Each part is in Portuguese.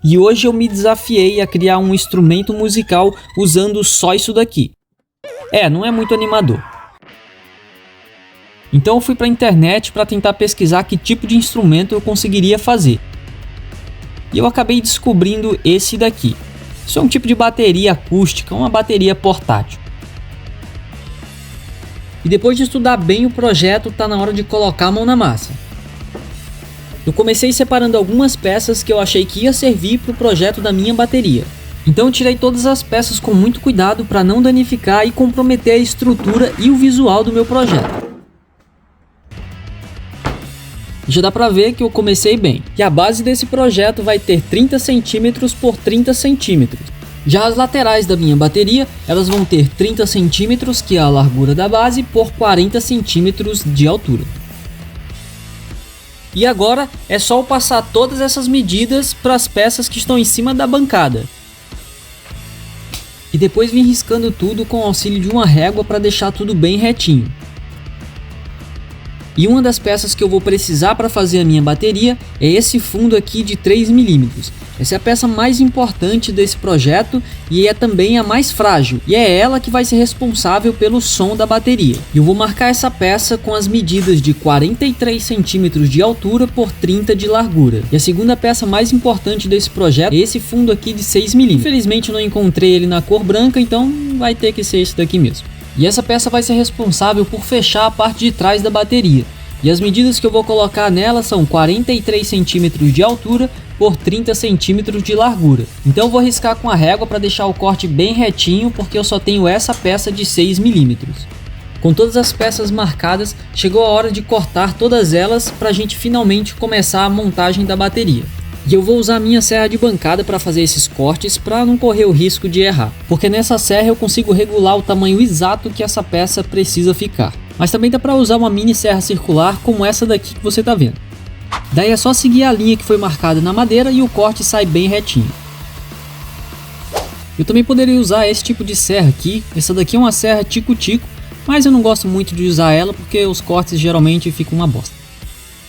E hoje eu me desafiei a criar um instrumento musical usando só isso daqui. Não é muito animador. Então eu fui para a internet para tentar pesquisar que tipo de instrumento eu conseguiria fazer. E eu acabei descobrindo esse daqui. Isso é um tipo de bateria acústica, uma bateria portátil. E depois de estudar bem o projeto, tá na hora de colocar a mão na massa. Eu comecei separando algumas peças que eu achei que ia servir para o projeto da minha bateria. Então eu tirei todas as peças com muito cuidado para não danificar e comprometer a estrutura e o visual do meu projeto. Já dá pra ver que eu comecei bem. E a base desse projeto vai ter 30 cm por 30 cm. Já as laterais da minha bateria, elas vão ter 30 cm, que é a largura da base, por 40 cm de altura. E agora é só eu passar todas essas medidas para as peças que estão em cima da bancada. E depois vim riscando tudo com o auxílio de uma régua para deixar tudo bem retinho. E uma das peças que eu vou precisar para fazer a minha bateria é esse fundo aqui de 3 mm. Essa é a peça mais importante desse projeto e é também a mais frágil, e é ela que vai ser responsável pelo som da bateria. E eu vou marcar essa peça com as medidas de 43 cm de altura por 30 de largura. E a segunda peça mais importante desse projeto é esse fundo aqui de 6 mm. Infelizmente eu não encontrei ele na cor branca, então vai ter que ser esse daqui mesmo. E essa peça vai ser responsável por fechar a parte de trás da bateria. E as medidas que eu vou colocar nela são 43 cm de altura por 30 cm de largura. Então eu vou riscar com a régua para deixar o corte bem retinho, porque eu só tenho essa peça de 6 mm. Com todas as peças marcadas, chegou a hora de cortar todas elas para a gente finalmente começar a montagem da bateria. E eu vou usar a minha serra de bancada para fazer esses cortes para não correr o risco de errar, porque nessa serra eu consigo regular o tamanho exato que essa peça precisa ficar. Mas também dá para usar uma mini serra circular como essa daqui que você está vendo. Daí é só seguir a linha que foi marcada na madeira e o corte sai bem retinho. Eu também poderia usar esse tipo de serra aqui. Essa daqui é uma serra tico-tico, mas eu não gosto muito de usar ela porque os cortes geralmente ficam uma bosta.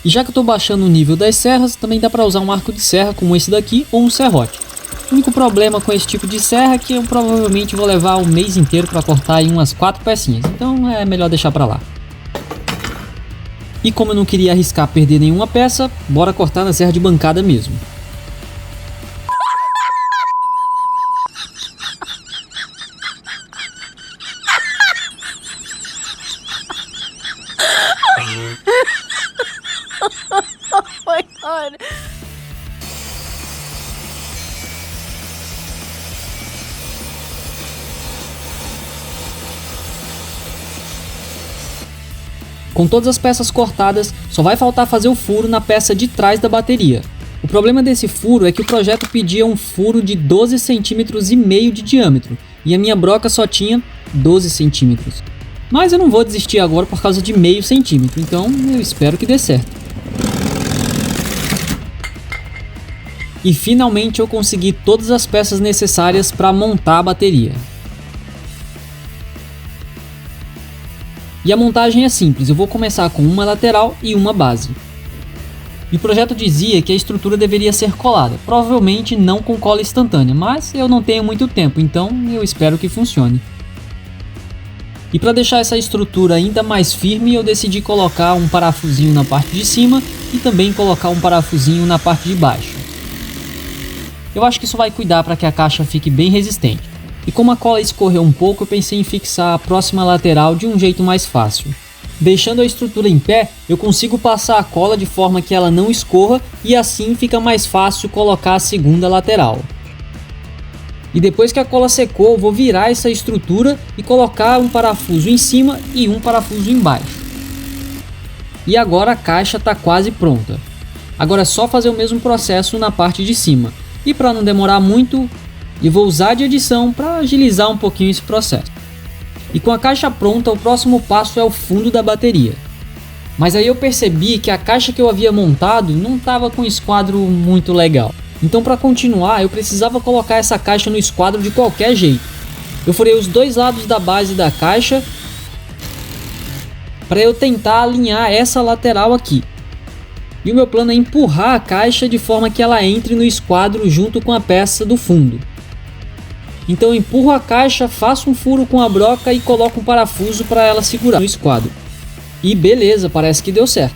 E já que eu estou baixando o nível das serras, também dá para usar um arco de serra como esse daqui ou um serrote. O único problema com esse tipo de serra é que eu provavelmente vou levar um mês inteiro para cortar aí umas 4 pecinhas, então é melhor deixar para lá. E como eu não queria arriscar perder nenhuma peça, bora cortar na serra de bancada mesmo. Oh my god. Com todas as peças cortadas, só vai faltar fazer o furo na peça de trás da bateria. O problema desse furo é que o projeto pedia um furo de 12,5 cm de diâmetro, e a minha broca só tinha 12 cm. Mas eu não vou desistir agora por causa de meio centímetro, então eu espero que dê certo. E finalmente eu consegui todas as peças necessárias para montar a bateria. E a montagem é simples, eu vou começar com uma lateral e uma base. E o projeto dizia que a estrutura deveria ser colada, provavelmente não com cola instantânea, mas eu não tenho muito tempo, então eu espero que funcione. E para deixar essa estrutura ainda mais firme, eu decidi colocar um parafusinho na parte de cima e também colocar um parafusinho na parte de baixo. Eu acho que isso vai cuidar para que a caixa fique bem resistente. E como a cola escorreu um pouco, eu pensei em fixar a próxima lateral de um jeito mais fácil. Deixando a estrutura em pé, eu consigo passar a cola de forma que ela não escorra e assim fica mais fácil colocar a segunda lateral. E depois que a cola secou, eu vou virar essa estrutura e colocar um parafuso em cima e um parafuso embaixo. E agora a caixa está quase pronta. Agora é só fazer o mesmo processo na parte de cima. E para não demorar muito, eu vou usar de edição para agilizar um pouquinho esse processo. E com a caixa pronta, o próximo passo é o fundo da bateria. Mas aí eu percebi que a caixa que eu havia montado não estava com um esquadro muito legal. Então para continuar, eu precisava colocar essa caixa no esquadro de qualquer jeito. Eu furei os dois lados da base da caixa para eu tentar alinhar essa lateral aqui. E o meu plano é empurrar a caixa de forma que ela entre no esquadro junto com a peça do fundo. Então eu empurro a caixa, faço um furo com a broca e coloco um parafuso para ela segurar no esquadro. E beleza, parece que deu certo.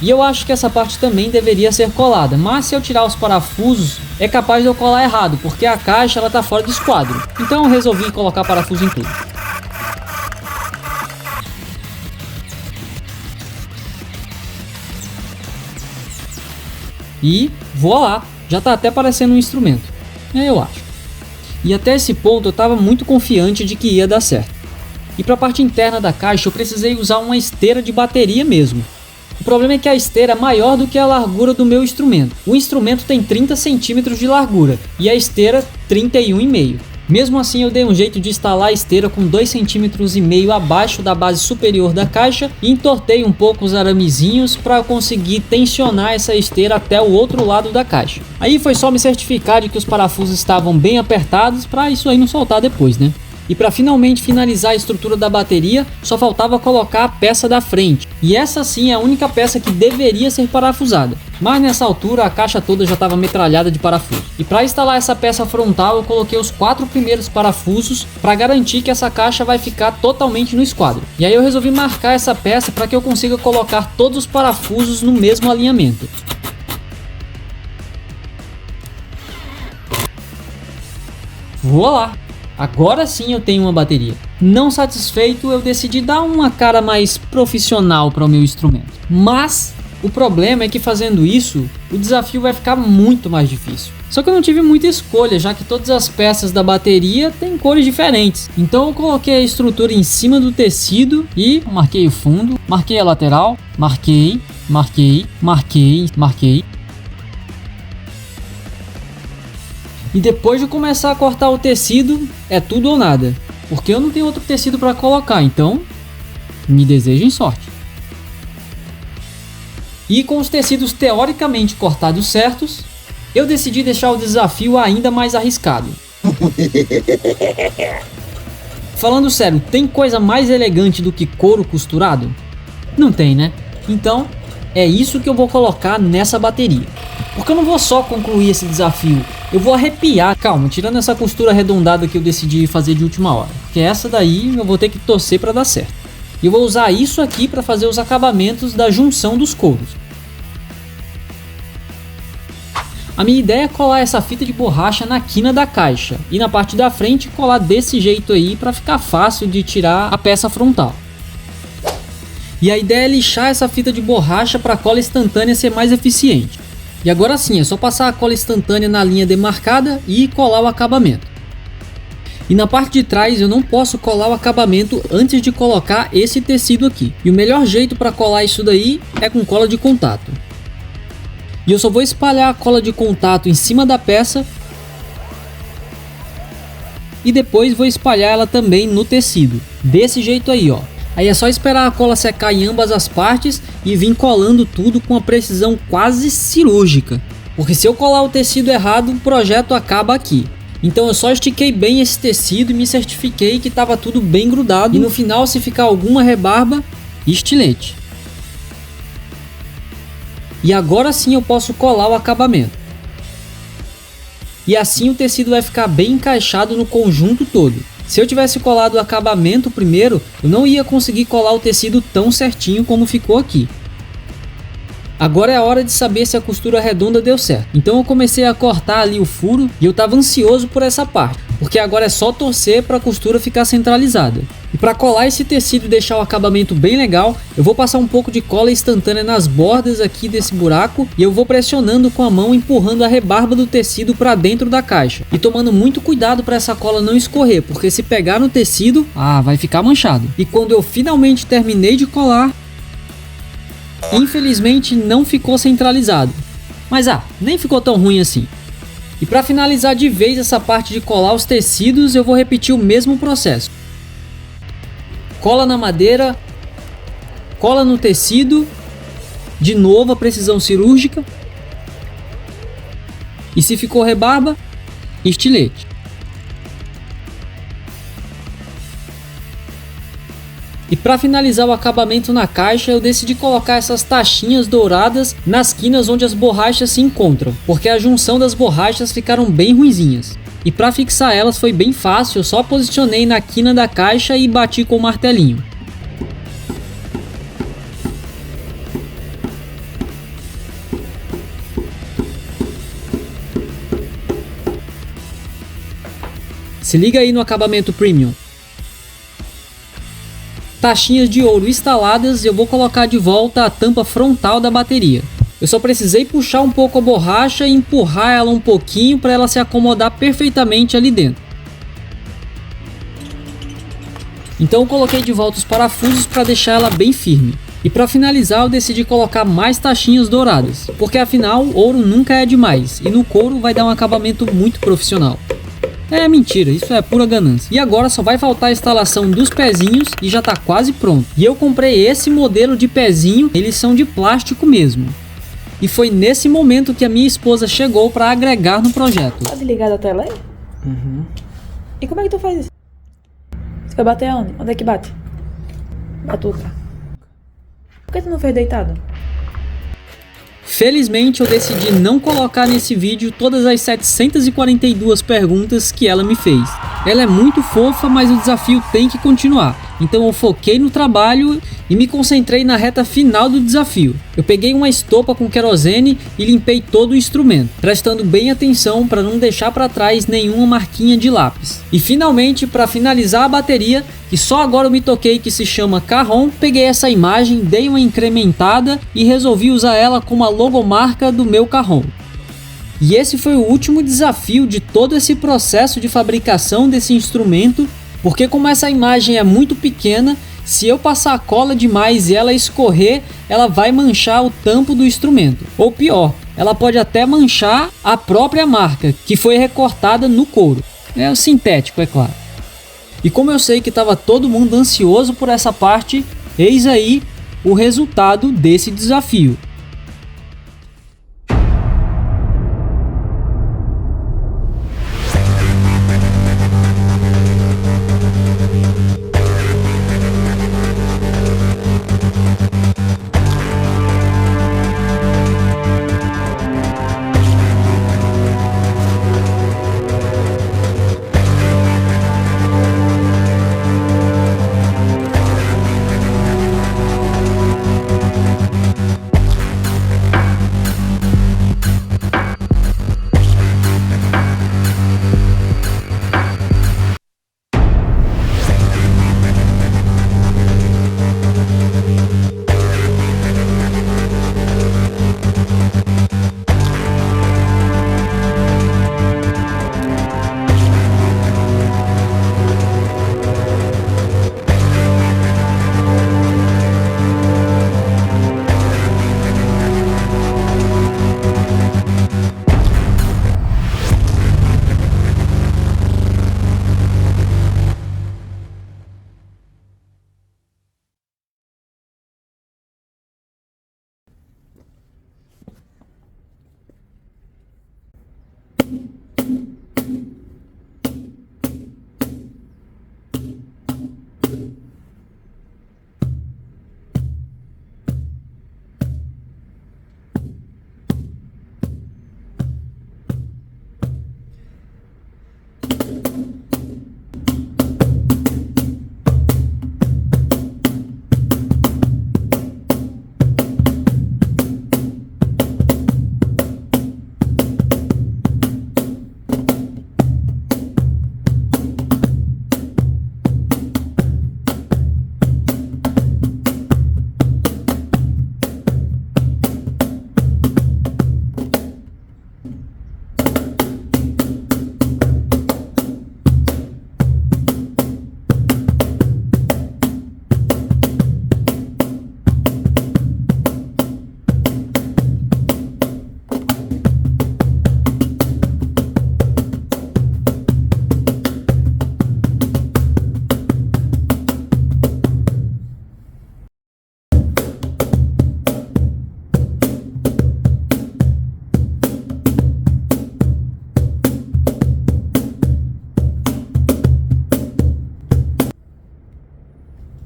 E eu acho que essa parte também deveria ser colada, mas se eu tirar os parafusos, é capaz de eu colar errado, porque a caixa ela tá fora do esquadro. Então eu resolvi colocar parafuso em tudo. E voilá, já tá até parecendo um instrumento, eu acho. E até esse ponto eu estava muito confiante de que ia dar certo. E para a parte interna da caixa eu precisei usar uma esteira de bateria mesmo. O problema é que a esteira é maior do que a largura do meu instrumento. O instrumento tem 30 centímetros de largura e a esteira 31,5. Mesmo assim eu dei um jeito de instalar a esteira com 2,5 centímetros abaixo da base superior da caixa e entortei um pouco os aramezinhos para conseguir tensionar essa esteira até o outro lado da caixa. Aí foi só me certificar de que os parafusos estavam bem apertados para isso aí não soltar depois, né? E para finalmente finalizar a estrutura da bateria, só faltava colocar a peça da frente. E essa sim é a única peça que deveria ser parafusada. Mas nessa altura a caixa toda já estava metralhada de parafuso. E para instalar essa peça frontal eu coloquei os 4 primeiros parafusos para garantir que essa caixa vai ficar totalmente no esquadro. E aí eu resolvi marcar essa peça para que eu consiga colocar todos os parafusos no mesmo alinhamento. Voilá! Agora sim eu tenho uma bateria. Não satisfeito, eu decidi dar uma cara mais profissional para o meu instrumento. Mas o problema é que fazendo isso, o desafio vai ficar muito mais difícil. Só que eu não tive muita escolha, já que todas as peças da bateria têm cores diferentes. Então eu coloquei a estrutura em cima do tecido e marquei o fundo, marquei a lateral, marquei. E depois de começar a cortar o tecido, é tudo ou nada, porque eu não tenho outro tecido para colocar, então me desejem sorte. E com os tecidos teoricamente cortados certos, eu decidi deixar o desafio ainda mais arriscado. Falando sério, tem coisa mais elegante do que couro costurado? Não tem, né? Então é isso que eu vou colocar nessa bateria. Porque eu não vou só concluir esse desafio, eu vou arrepiar. Calma, tirando essa costura arredondada que eu decidi fazer de última hora, porque essa daí eu vou ter que torcer para dar certo. E eu vou usar isso aqui para fazer os acabamentos da junção dos couros. A minha ideia é colar essa fita de borracha na quina da caixa e na parte da frente colar desse jeito aí para ficar fácil de tirar a peça frontal. E a ideia é lixar essa fita de borracha para a cola instantânea ser mais eficiente. E agora sim, é só passar a cola instantânea na linha demarcada e colar o acabamento. E na parte de trás eu não posso colar o acabamento antes de colocar esse tecido aqui. E o melhor jeito para colar isso daí é com cola de contato. E eu só vou espalhar a cola de contato em cima da peça e depois vou espalhar ela também no tecido, desse jeito aí, ó. Aí é só esperar a cola secar em ambas as partes e vir colando tudo com uma precisão quase cirúrgica. Porque se eu colar o tecido errado, o projeto acaba aqui. Então eu só estiquei bem esse tecido e me certifiquei que estava tudo bem grudado. E no final, se ficar alguma rebarba, estilete. E agora sim eu posso colar o acabamento. E assim o tecido vai ficar bem encaixado no conjunto todo. Se eu tivesse colado o acabamento primeiro, eu não ia conseguir colar o tecido tão certinho como ficou aqui. Agora é a hora de saber se a costura redonda deu certo. Então eu comecei a cortar ali o furo e eu estava ansioso por essa parte, porque agora é só torcer para a costura ficar centralizada. E para colar esse tecido e deixar o acabamento bem legal, eu vou passar um pouco de cola instantânea nas bordas aqui desse buraco e eu vou pressionando com a mão, empurrando a rebarba do tecido para dentro da caixa. E tomando muito cuidado para essa cola não escorrer, porque se pegar no tecido, vai ficar manchado. E quando eu finalmente terminei de colar, infelizmente não ficou centralizado. Mas nem ficou tão ruim assim. E para finalizar de vez essa parte de colar os tecidos, eu vou repetir o mesmo processo. Cola na madeira, cola no tecido, de novo a precisão cirúrgica. E se ficou rebarba, estilete. E para finalizar o acabamento na caixa, eu decidi colocar essas taxinhas douradas nas quinas onde as borrachas se encontram, porque a junção das borrachas ficaram bem ruinzinhas. E para fixar elas foi bem fácil, eu só posicionei na quina da caixa e bati com o martelinho. Se liga aí no acabamento premium. Taxinhas de ouro instaladas, eu vou colocar de volta a tampa frontal da bateria. Eu só precisei puxar um pouco a borracha e empurrar ela um pouquinho para ela se acomodar perfeitamente ali dentro. Então eu coloquei de volta os parafusos para deixar ela bem firme. E para finalizar eu decidi colocar mais taxinhas douradas, porque afinal ouro nunca é demais e no couro vai dar um acabamento muito profissional. É mentira, isso é pura ganância. E agora só vai faltar a instalação dos pezinhos e já tá quase pronto. E eu comprei esse modelo de pezinho, eles são de plástico mesmo. E foi nesse momento que a minha esposa chegou para agregar no projeto. Tá desligada a tela aí? Uhum. E como é que tu faz isso? Você vai bater onde? Onde é que bate? Batuta. Por que tu não fez deitado? Felizmente eu decidi não colocar nesse vídeo todas as 742 perguntas que ela me fez. Ela é muito fofa, mas o desafio tem que continuar. Então eu foquei no trabalho e me concentrei na reta final do desafio. Eu peguei uma estopa com querosene e limpei todo o instrumento, prestando bem atenção para não deixar para trás nenhuma marquinha de lápis. E finalmente, para finalizar a bateria, que só agora eu me toquei que se chama Cajon, peguei essa imagem, dei uma incrementada e resolvi usar ela como a logomarca do meu Cajon. E esse foi o último desafio de todo esse processo de fabricação desse instrumento, porque como essa imagem é muito pequena, se eu passar cola demais e ela escorrer, ela vai manchar o tampo do instrumento. Ou pior, ela pode até manchar a própria marca, que foi recortada no couro. É o sintético, é claro. E como eu sei que estava todo mundo ansioso por essa parte, eis aí o resultado desse desafio.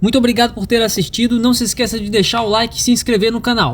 Muito obrigado por ter assistido, não se esqueça de deixar o like e se inscrever no canal.